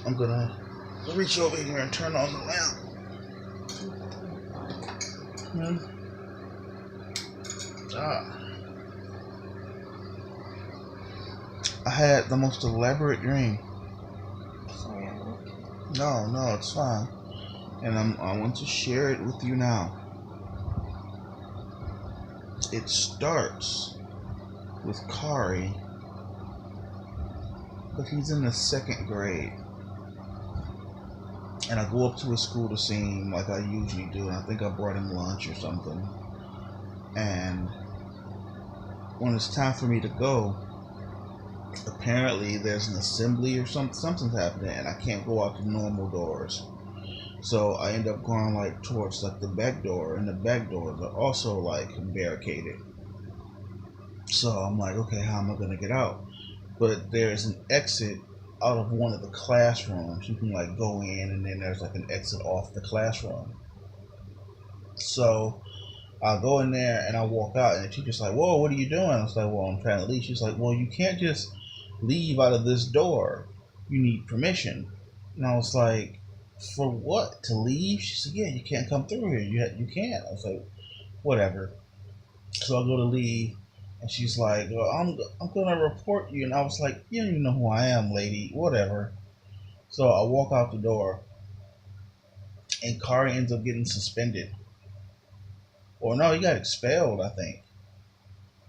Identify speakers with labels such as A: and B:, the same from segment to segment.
A: I'm gonna reach over here and turn on the lamp. I had the most elaborate dream.
B: Sorry,
A: No, it's fine. And I want to share it with you now. It starts with Kari, but he's in the 2nd grade. And I go up to his school to see him like I usually do, and I think I brought him lunch or something. And when it's time for me to go, apparently there's an assembly or something's happening, and I can't go out the normal doors. So I end up going like towards like the back door, and the back doors are also like barricaded. So I'm like, okay, how am I gonna get out? But there's an exit out of one of the classrooms. You can like go in, and then there's like an exit off the classroom. So I go in there and I walk out, and the teacher's like, "Whoa, what are you doing?" I was like, "Well, I'm trying to leave." She's like, "Well, you can't just leave out of this door. You need permission." And I was like, "For what? To leave?" She said, "Yeah, you can't come through here. You can't." I was like, "Whatever." So I go to leave, and she's like, "Well, I'm gonna report you." And I was like, "You don't even know who I am, lady. Whatever." So I walk out the door, and Kari ends up getting suspended. Or no, he got expelled, I think.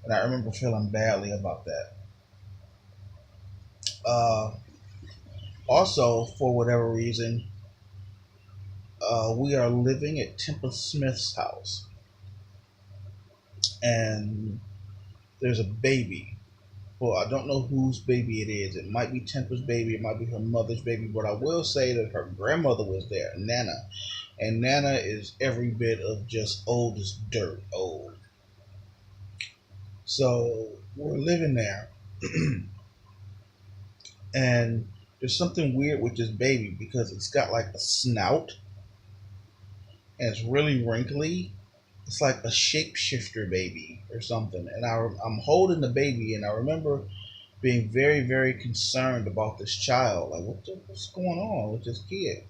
A: And I remember feeling badly about that. Uh, Also, for whatever reason, we are living at Tempa Smith's house, and there's a baby. Well, I don't know whose baby it is. It might be Tempa's baby, it might be her mother's baby, but I will say that her grandmother was there, Nana. And Nana is every bit of just old as dirt old. So we're living there, and there's something weird with this baby because it's got like a snout and it's really wrinkly. It's like a shapeshifter baby or something. And I'm holding the baby, and I remember being very, very concerned about this child. Like, what's going on with this kid?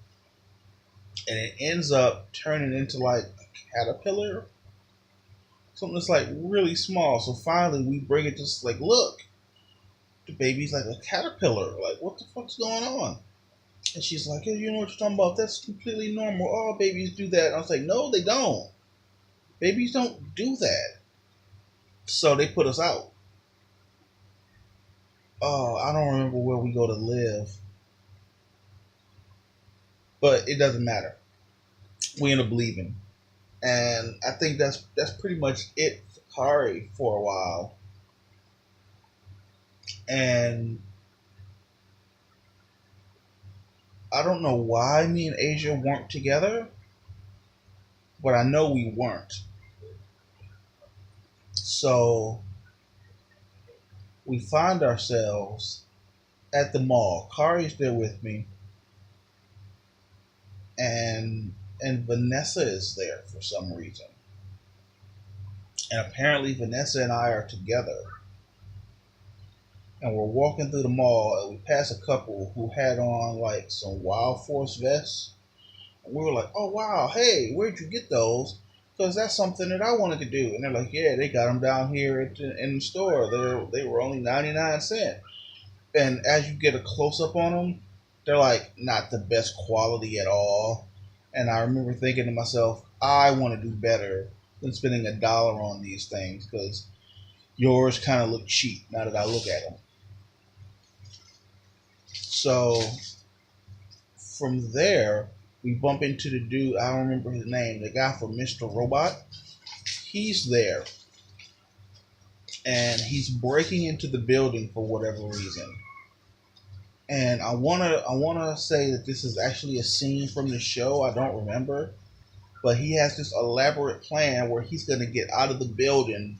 A: And it ends up turning into like a caterpillar, something that's like really small. So finally, we bring it to like, look, the baby's like a caterpillar. Like, what the fuck's going on? And she's like, hey, you know what you're talking about? That's completely normal. All babies do that. And I was like, no, they don't. Babies don't do that. So they put us out. Oh, I don't remember where we go to live, but it doesn't matter. We end up leaving, and I think that's pretty much it for Kari for a while. And I don't know why me and Asia weren't together, but I know we weren't. So we find ourselves at the mall. Kari's there with me, and Vanessa is there for some reason. And apparently Vanessa and I are together. And we're walking through the mall, and we pass a couple who had on like some Wild Force vests. And we were like, "Oh wow, hey, where'd you get those? Because that's something that I wanted to do." And they're like, "Yeah, they got them down here in the store. They were only 99 cents." And as you get a close up on them, they're like not the best quality at all. And I remember thinking to myself, I want to do better than spending $1 on these things because yours kind of look cheap now that I look at them. So from there, we bump into the dude. I don't remember his name. The guy from Mr. Robot. He's there, and he's breaking into the building for whatever reason. And I wanna say that this is actually a scene from the show. I don't remember, but he has this elaborate plan where he's gonna get out of the building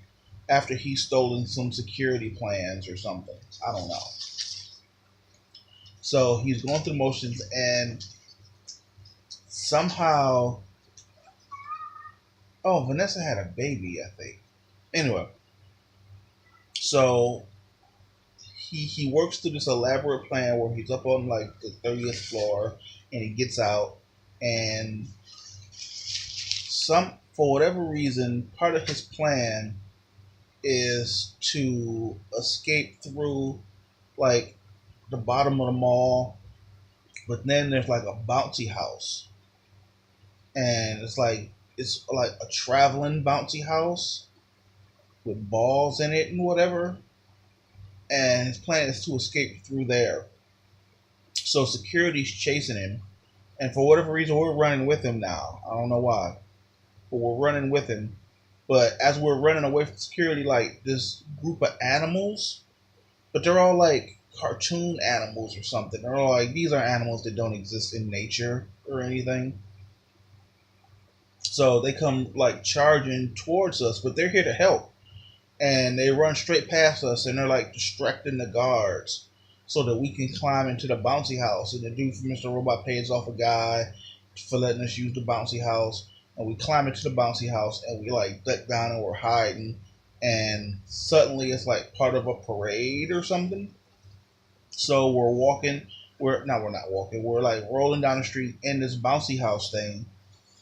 A: after he's stolen some security plans or something. I don't know. So he's going through the motions, and somehow, oh, Vanessa had a baby, I think. Anyway, so he works through this elaborate plan where he's up on like the 30th floor, and he gets out, and some for whatever reason, part of his plan is to escape through like the bottom of the mall, but then there's like a bouncy house, and it's like a traveling bouncy house with balls in it and whatever. And his plan is to escape through there. So security's chasing him, and for whatever reason, we're running with him now. I don't know why, but we're running with him. But as we're running away from security, like this group of animals, but they're all like cartoon animals or something. They're all like, these are animals that don't exist in nature or anything. So they come like charging towards us, but they're here to help. And they run straight past us, and they're like distracting the guards so that we can climb into the bouncy house. And the dude from Mr. Robot pays off a guy for letting us use the bouncy house. And we climb into the bouncy house, and we like duck down, and we're hiding. And suddenly it's like part of a parade or something. So we're walking. We're not walking. We're like rolling down the street in this bouncy house thing,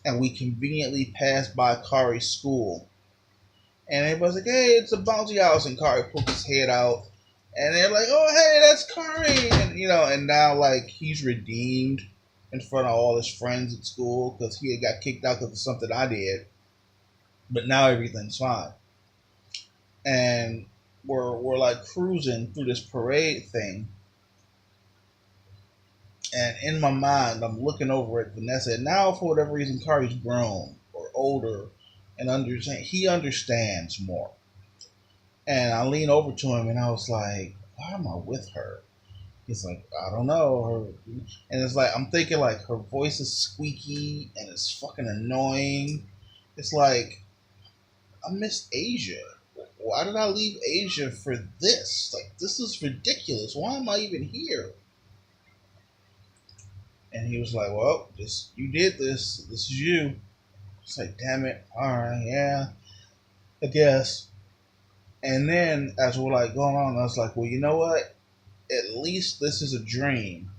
A: and we conveniently pass by Kari's school. And everybody's like, "Hey, it's a bouncy house," and Kari pokes his head out, and they're like, "Oh, hey, that's Kari," and and now like he's redeemed in front of all his friends at school because he had got kicked out because of something I did, but now everything's fine, and we're like cruising through this parade thing, and in my mind, I'm looking over at Vanessa, and now for whatever reason, Kari's grown or older, and he understands more. And I lean over to him, and I was like, "Why am I with her?" He's like, "I don't know." And it's like I'm thinking like her voice is squeaky and it's fucking annoying. It's like I miss Asia. Why did I leave Asia for this? Like this is ridiculous. Why am I even here? And he was like, "Well, just you did this. This is you." It's like, damn it. All right, yeah, I guess. And then as we're like going on, I was like, well, you know what? At least this is a dream.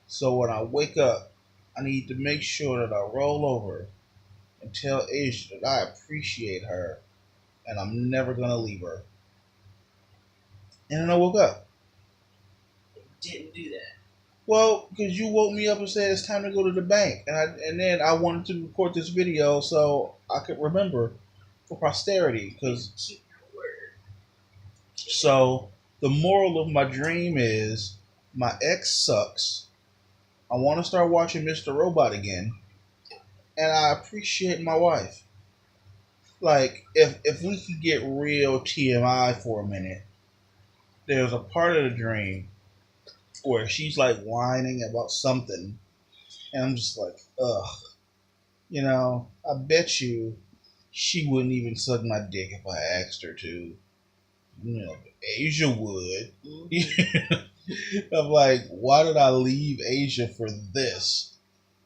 A: So when I wake up, I need to make sure that I roll over and tell Asia that I appreciate her and I'm never gonna leave her. And then I woke up.
B: Didn't do that.
A: Well, because you woke me up and said it's time to go to the bank, and then I wanted to record this video so I could remember for posterity. Because
B: keep your word.
A: so the moral of my dream is my ex sucks. I want to start watching Mr. Robot again, and I appreciate my wife. Like if we could get real TMI for a minute, there's a part of the dream where she's like whining about something, and I'm just like, ugh. I bet you she wouldn't even suck my dick if I asked her to. Asia would. I'm like, why did I leave Asia for this?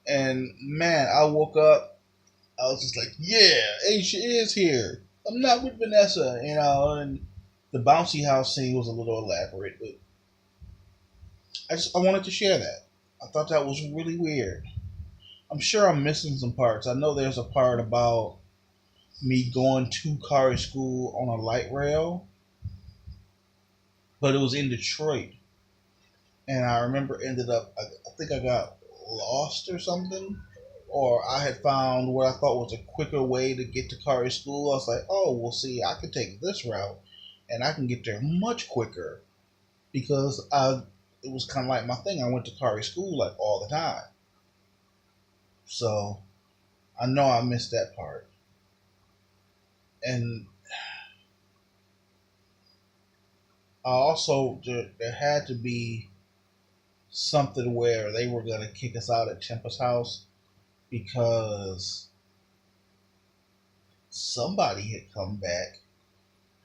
A: And man, I woke up, I was just like, yeah, Asia is here. I'm not with Vanessa, and the bouncy house scene was a little elaborate, but I wanted to share that. I thought that was really weird. I'm sure I'm missing some parts. I know there's a part about me going to Kari school on a light rail, but it was in Detroit. And I remember I think I got lost or something, or I had found what I thought was a quicker way to get to Kari school. I was like, oh, well, see, I can take this route, and I can get there much quicker because it was kind of like my thing. I went to Kari school like all the time. So I know I missed that part. And I also, there had to be something where they were going to kick us out at Tempa's house because somebody had come back.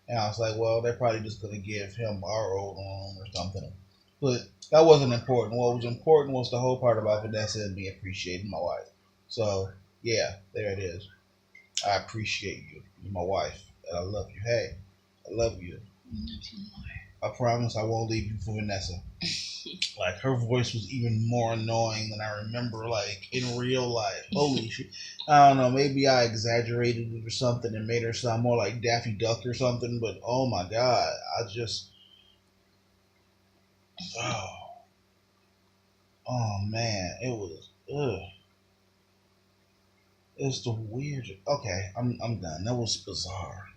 A: And I was like, well, they're probably just going to give him our old room or something. But that wasn't important. What was important was the whole part about Vanessa and me appreciating my wife. So, yeah, there it is. I appreciate you. You're my wife. And I love you. Hey, I love you.
B: Nothing more.
A: I promise I won't leave you for Vanessa. Like her voice was even more annoying than I remember. Like in real life, holy shit! I don't know. Maybe I exaggerated it or something and made her sound more like Daffy Duck or something. But oh my god, I just oh oh man, it was ugh. It's the weird. Okay, I'm done. That was bizarre.